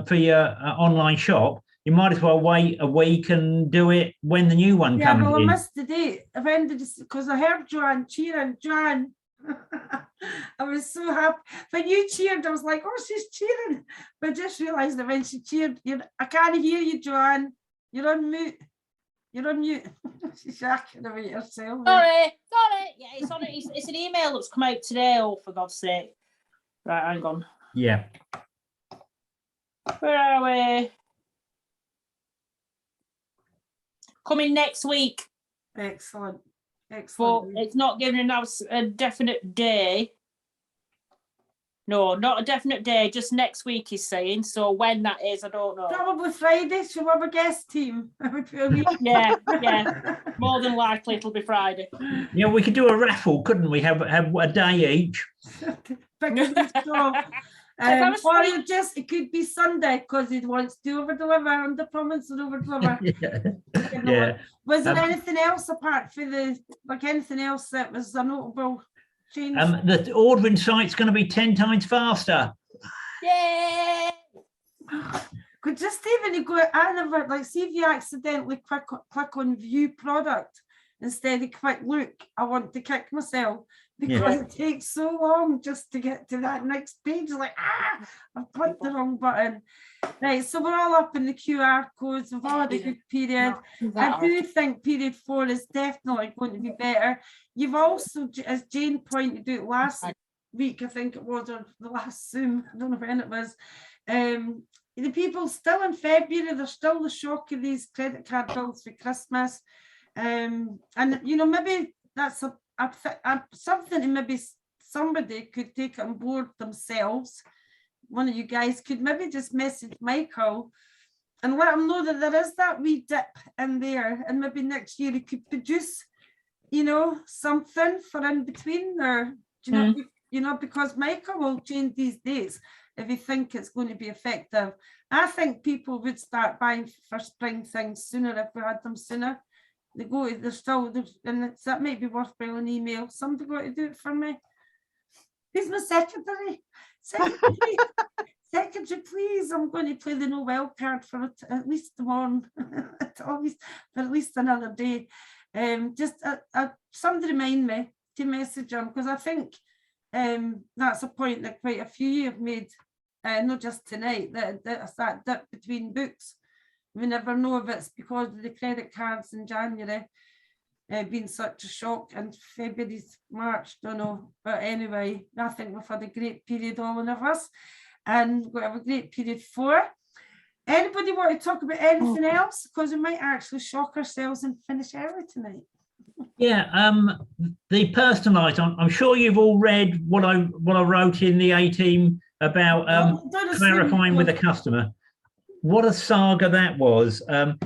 for your online shop, you might as well wait a week and do it when the new one comes Yeah, well, in. I missed the date. I've ended because I heard Joanne cheering. Joanne, I was so happy. When you cheered, I was like, oh, she's cheering. But I just realised that when she cheered, I can't hear you, Joanne. You're on mute. You're on mute. She's shacking away herself. Sorry. Yeah, it's on it. It's an email that's come out today. Oh, for God's sake! Right, hang on. Yeah. Where are we? Coming next week. Excellent. But Excellent. it's not giving us a definite day. No, not a definite day. Just next week, he's saying. So when that is, I don't know. Probably Friday. She'll have a guest team. Yeah. More than likely, it'll be Friday. Yeah, we could do a raffle, couldn't we? Have a day each. Or it could be Sunday, because he wants to over deliver, under promise and over deliver. Yeah. Was there anything else apart from anything else that was a notable change? The ordering site's going to be 10 times faster. Yay! Could just even go, I never, like, see if you accidentally click on view product instead of quick look, I want to kick myself, because it takes so long just to get to that next page. Like, I've clicked the wrong button. Right, so we're all up in the QR codes. We've all had a good period. I do think period 4 is definitely going to be better. You've also, as Jane pointed out last week, I think it was, or the last Zoom, I don't know when it was, the people still in February, there's still the shock of these credit card bills for Christmas. And, you know, maybe that's something that maybe somebody could take on board themselves. One of you guys could maybe just message Michael and let him know that there is that wee dip in there, and maybe next year he could produce, you know, something for in between, or you know, because Michael will change these dates if you think it's going to be effective. I think people would start buying for spring things sooner if we had them sooner. And that might be worthwhile an email. Somebody got to do it for me. Who's my secretary? Secretary, please. I'm going to play the Noel card for at least tomorrow, for at least another day. Just somebody remind me to message him, because I think that's a point that quite a few have made, not just tonight, that's that dip between books. We never know if it's because of the credit cards in January been such a shock, and February's March, don't know. But anyway, I think we've had a great period, all of us, and we'll have a great period 4. Anybody want to talk about anything else? Because we might actually shock ourselves and finish early tonight. Yeah, the personalised. I'm sure you've all read what I wrote in the A-team about clarifying with the customer. What a saga that was. I'm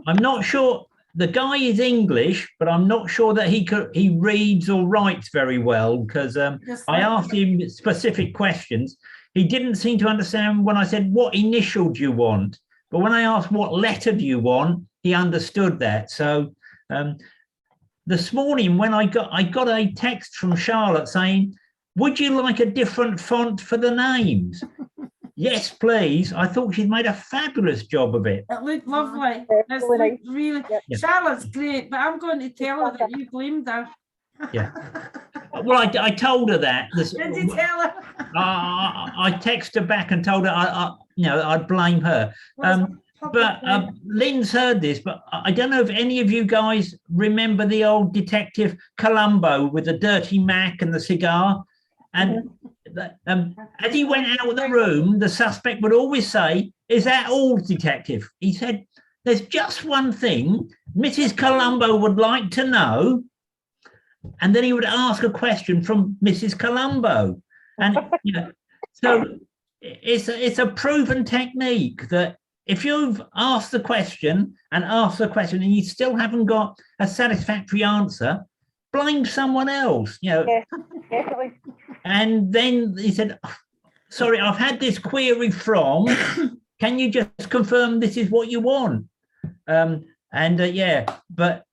not sure. The guy is English, but I'm not sure that he reads or writes very well, because I asked him specific questions. He didn't seem to understand when I said, what initial do you want? But when I asked what letter do you want, he understood that. So this morning when I got a text from Charlotte saying, would you like a different font for the names? Yes, please. I thought she'd made a fabulous job of it. It looked lovely. It's really nice. looked really. Yeah. Charlotte's great, but I'm going to tell her that you blamed her. Yeah. Well, I told her that. Did you tell her? I texted her back and told her I'd blame her. But Lynn's heard this, but I don't know if any of you guys remember the old Detective Columbo with the dirty Mac and the cigar. And as he went out of the room, the suspect would always say, is that all, Detective? He said, there's just one thing Mrs. Columbo would like to know. And then he would ask a question from Mrs. Columbo. And, so it's a proven technique that if you've asked the question and you still haven't got a satisfactory answer, blame someone else, Yeah, definitely. And then he said, sorry, I've had this query from, can you just confirm this is what you want? Yeah, but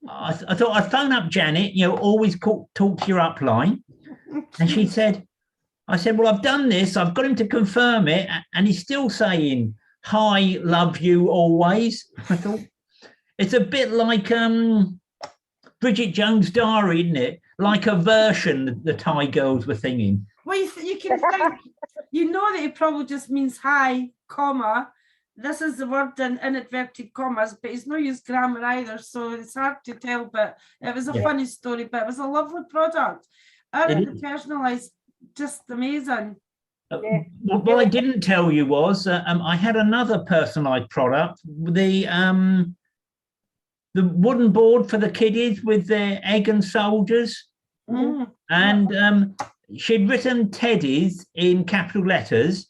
I thought I'd phone up Janet, always talk to your upline. And she said, I said, well, I've done this. I've got him to confirm it. And he's still saying, hi, love you always. I thought, it's a bit like Bridget Jones' Diary, isn't it? Like a version the Thai girls were singing. Well, you can think, that it probably just means hi, comma. This is the word in inverted commas, but it's no use grammar either, so it's hard to tell. But it was a funny story, but it was a lovely product. The personalised, just amazing. What I didn't tell you was I had another personalised product, the wooden board for the kiddies with their egg and soldiers. And she'd written Teddy's in capital letters.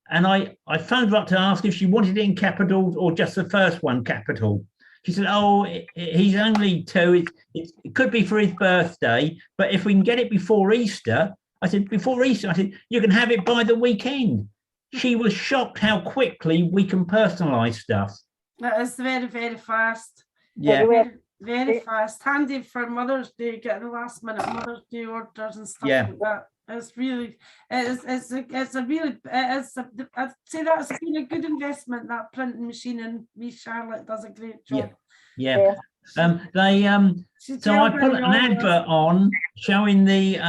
And I phoned her up to ask if she wanted it in capitals or just the first one capital. She said, oh, he's only 2. It could be for his birthday, but if we can get it before Easter. I said, before Easter, I said, you can have it by the weekend. She was shocked how quickly we can personalise stuff. That is very, very fast. Yeah. Very fast. Handy for Mother's Day, getting the last minute Mother's Day orders and stuff like that. It's really, I'd say that's been a good investment, that printing machine, and Charlotte does a great job. Yeah. So I put an advert on showing the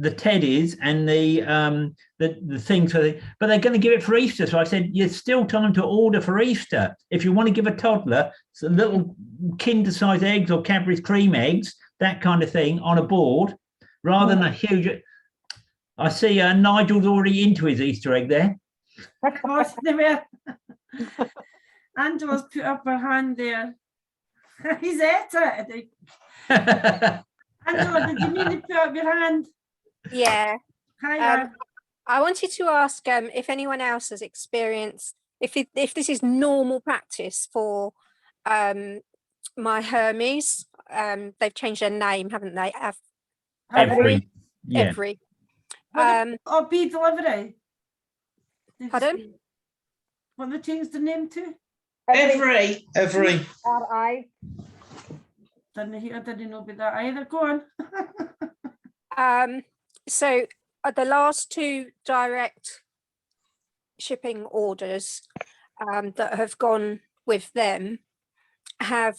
teddies and the things for but they're going to give it for Easter. So I said, there's still time to order for Easter. If you want to give a toddler some little Kinder-sized eggs or Cadbury's cream eggs, that kind of thing on a board, rather than a huge. I see Nigel's already into his Easter egg there. Of course they were. Angela's put up her hand there. He's at it. Angela, did you mean to put up your hand? Yeah. Hi. I wanted to ask if anyone else has experienced, if this is normal practice for my Hermes. They've changed their name, haven't they? Every. Yeah. Every. Or be delivery. Pardon? What they changed the name to? Every. R.I. I didn't know about that either. Go on. So the last 2 direct shipping orders that have gone with them have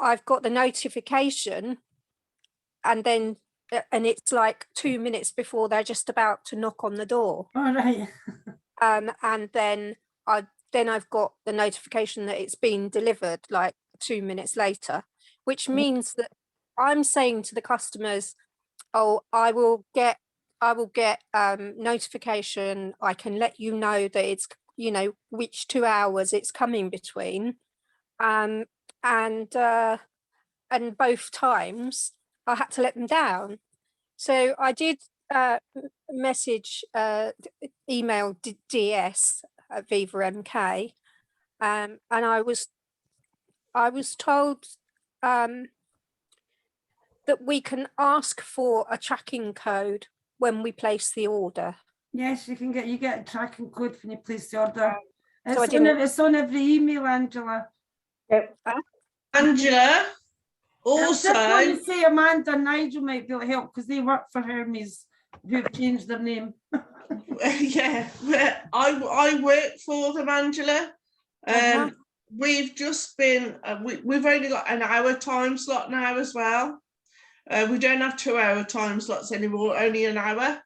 I've got the notification and then and it's like 2 minutes before they're just about to knock on the door. All right. And then I've got the notification that it's been delivered like 2 minutes later, which means that I'm saying to the customers, oh, I will get notification. I can let you know that it's, you know, which 2 hours it's coming between. And both times I had to let them down. So I did message, email DS at Viva MK, and I was told that we can ask for a tracking code when we place the order. Yes, you get a tracking code when you place the order. So It's on every email, Angela. Yep. Angela, I just want also, to say Amanda and Nigel might be able to help because they work for Hermes, who've changed their name. yeah, I work for them, Angela. We've just been, we've only got an hour time slot now as well. We don't have 2 hour time slots anymore, only an hour.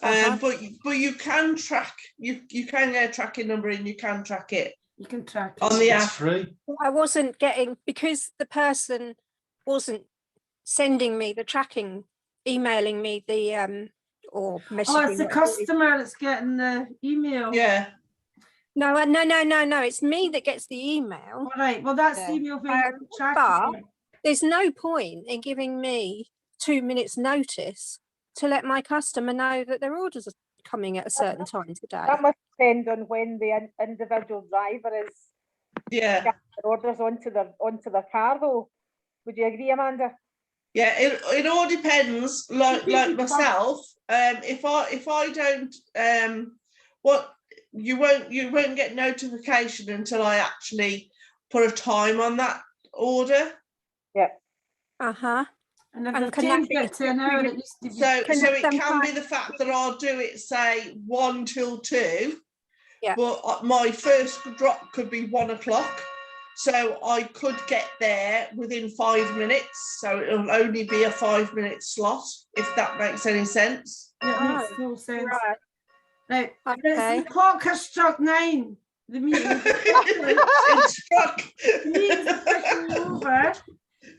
But you can track, you can get a tracking number and you can track it. You can track it. On the It's app. free. I wasn't getting, because the person wasn't sending me the tracking, emailing me the or messaging. Oh, it's the whatever it is. customer that's getting the email. Yeah. No, it's me that gets the email. All right, well, that's the Yeah. email where you can track but- it. There's no point in giving me 2 minutes notice to let my customer know that their orders are coming at a certain time today. That must depend on when the individual driver is Yeah. getting their orders onto their car, though. Would you agree, Amanda? Yeah, it all depends. Like myself, if I don't, you won't get notification until I actually put a time on that order. Uh-huh. And if And they've can that changed be it to an hour, it used to be. So Can it can be sometimes- the fact that I'll do it, say 1 till 2. Yeah. But my first drop could be 1 o'clock. So I could get there within 5 minutes. So it'll only be a 5-minute slot, if that makes any sense. It makes no sense. Right. Right, Okay. the clock has struck 9. The meeting It's struck. meeting's officially over.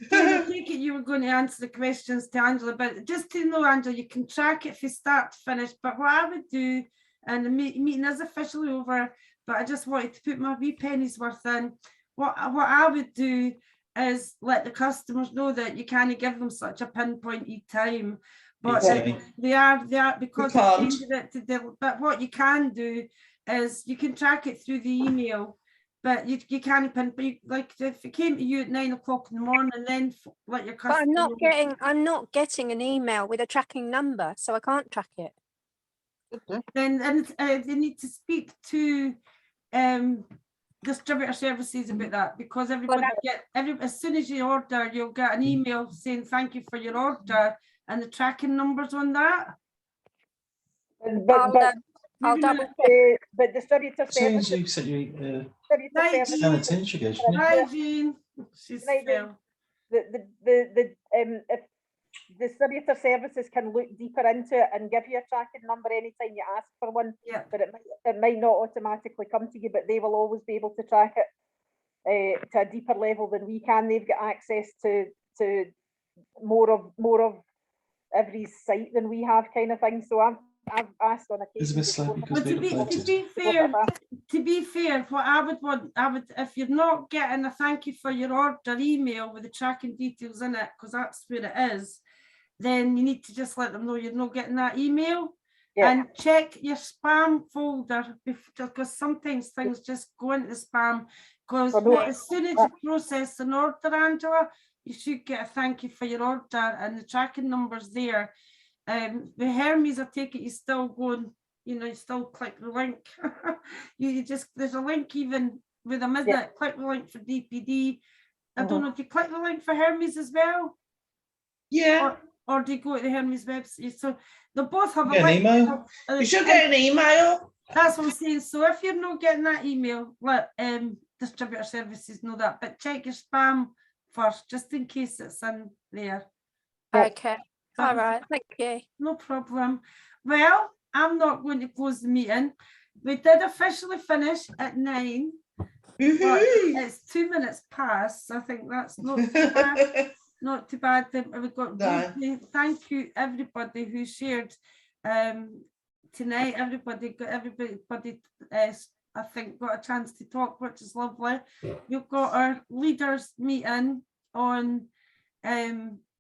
So I take it you were going to answer the questions to Angela, but just to know, Angela, you can track it from start to finish. But what I would do, and the meeting is officially over, but I just wanted to put my wee pennies worth in. What I would do is let the customers know that you can't give them such a pinpointed time. But Exactly. they are because You they can't. changed it to but what you can do is you can track it through the email. But you can't like if it came to you at 9 o'clock in the morning, and then let your But customer. I'm not getting an email with a tracking number, so I can't track it. Then they need to speak to distributor services about that, because everybody as soon as you order, you'll get an email saying thank you for your order and the tracking numbers on that. I'll double check. But distributor As soon as services. you sent you Distributor Right, services- down a tin, she goes, "Yeah." Hi, Jean. She's Right, fell. if distributor services can look deeper into it and give you a tracking number anytime you ask for one, Yeah. but it might not automatically come to you, but they will always be able to track it to a deeper level than we can. They've got access to more of every site than we have, kind of thing. So I've asked on occasion. Elizabeth Slade, because But they to be updated. fair, what I would, if you're not getting a thank you for your order email with the tracking details in it, because that's where it is, then you need to just let them know you're not getting that email. Yeah. And check your spam folder, because sometimes things just go into the spam. Because I know. as soon as you process an order, Angela, you should get a thank you for your order and the tracking numbers there. The Hermes, I take it, you still going, you still click the link. you just, there's a link even with them, isn't it? Click the link for DPD. I don't know if you click the link for Hermes as well. Yeah. Or do you go to the Hermes website? So they both have Get a an link. email. You should get an email. That's what I'm saying. So if you're not getting that email, let distributor services know that. But check your spam first, just in case it's in there. Yep. Okay. That All was- right. Thank you. No problem. Well, I'm not going to close the meeting. We did officially finish at 9, but it's 2 minutes past. So I think that's not too bad. Not too bad. We've got No. thank you everybody who shared tonight. Everybody I think got a chance to talk, which is lovely. We've got our leaders meeting on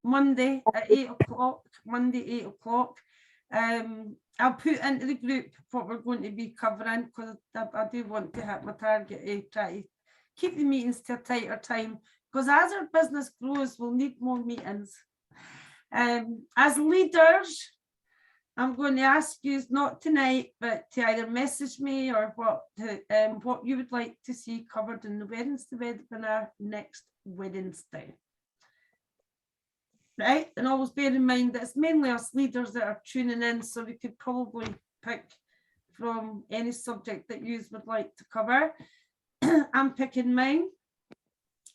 Monday at 8 o'clock. Monday 8 o'clock. I'll put into the group what we're going to be covering, because I do want to hit my target to try to keep the meetings to a tighter time, because as our business grows, we'll need more meetings. As leaders, I'm going to ask you not tonight, but to either message me or what you would like to see covered in the Wednesday webinar next Wednesday. Right, and always bear in mind that it's mainly us leaders that are tuning in, so we could probably pick from any subject that you would like to cover. I'm picking mine.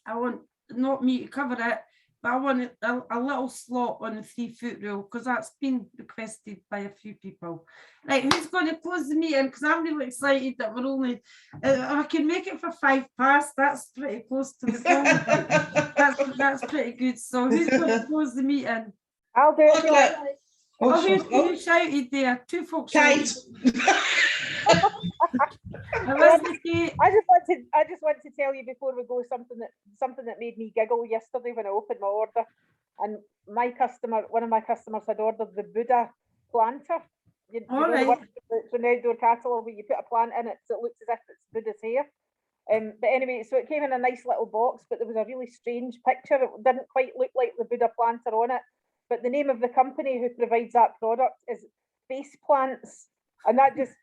I want not me to cover it, but I want a little slot on the 3-foot rule, because that's been requested by a few people. Right, who's going to close the meeting? Because I'm really excited that we're only, if I can make it for 5 past, that's pretty close to the goal. That's pretty good. So who's going to close the meeting? I'll do it. if you Okay. like. Oh, who shouted there? 2 folks Kate. shouted. Elizabeth, I just want to tell you before we go something that made me giggle yesterday when I opened my order, and one of my customers had ordered the Buddha planter. You know, the one that's an outdoor catalogue where you put a plant in it so it looks as if it's Buddha's hair. But anyway, so it came in a nice little box, but there was a really strange picture. It didn't quite look like the Buddha planter on it, but the name of the company who provides that product is Face Plants. And I just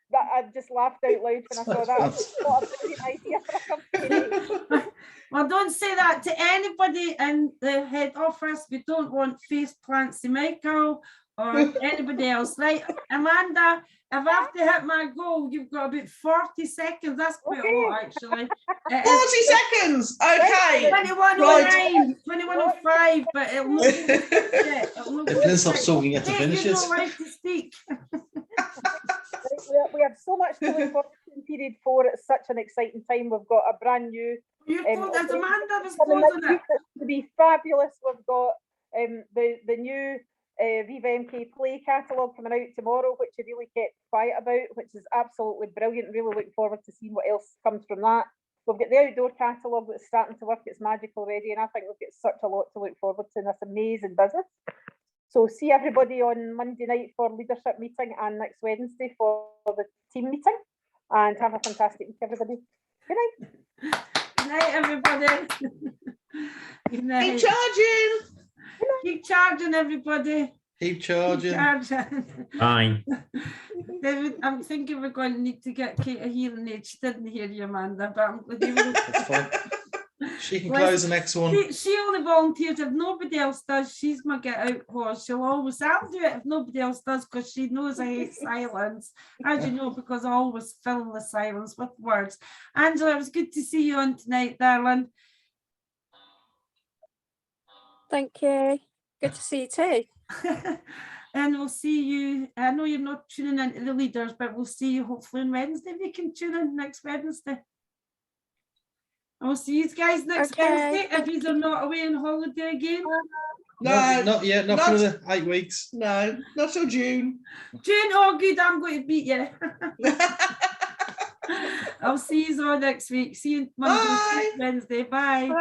laughed out loud when I saw that. What a brilliant idea for a company. well, don't say that to anybody in the head office. We don't want face plants to Michael or anybody else. Right, Amanda, if I have to hit my goal, you've got about 40 seconds. That's quite a lot, actually. 40 seconds. Okay. 21:09, 21:05, but it'll not be Then stop talking, you have to finish you it. don't like to speak. We have so much to look forward to in period 4. It's such an exciting time. We've got a brand new. You told us Amanda was coming closing next week it. that's to be fabulous. We've got the new Viva MK Play catalogue coming out tomorrow, which I really kept quiet about, which is absolutely brilliant. Really looking forward to seeing what else comes from that. We've got the outdoor catalogue that's starting to work its magic already, and I think we've got such a lot to look forward to in this amazing business. So see everybody on Monday night for leadership meeting and next Wednesday for the team meeting, and have a fantastic week, everybody. Good night. Good night, everybody. Good night. Keep charging. Keep charging, everybody. Keep charging. Charging. Fine. David, I'm thinking we're going to need to get Kate a hearing aid. She didn't hear you, Amanda, but I'm glad you were. That's fine. She can close the next one. She only volunteers if nobody else does. She's my get out horse. I'll do it if nobody else does, because she knows I hate silence, as you know, because I always fill the silence with words. Angela, it was good to see you on tonight, darling. Thank you. Good to see you too. And we'll see you. I know you're not tuning into the leaders, but we'll see you hopefully on Wednesday. We can tune in next Wednesday. And we'll see you guys next Wednesday if you're not away on holiday again. No, Not yet, not for another 8 weeks. No, not till June. June, oh good, I'm going to beat you. I'll see you all next week. See you Monday, Wednesday. Bye.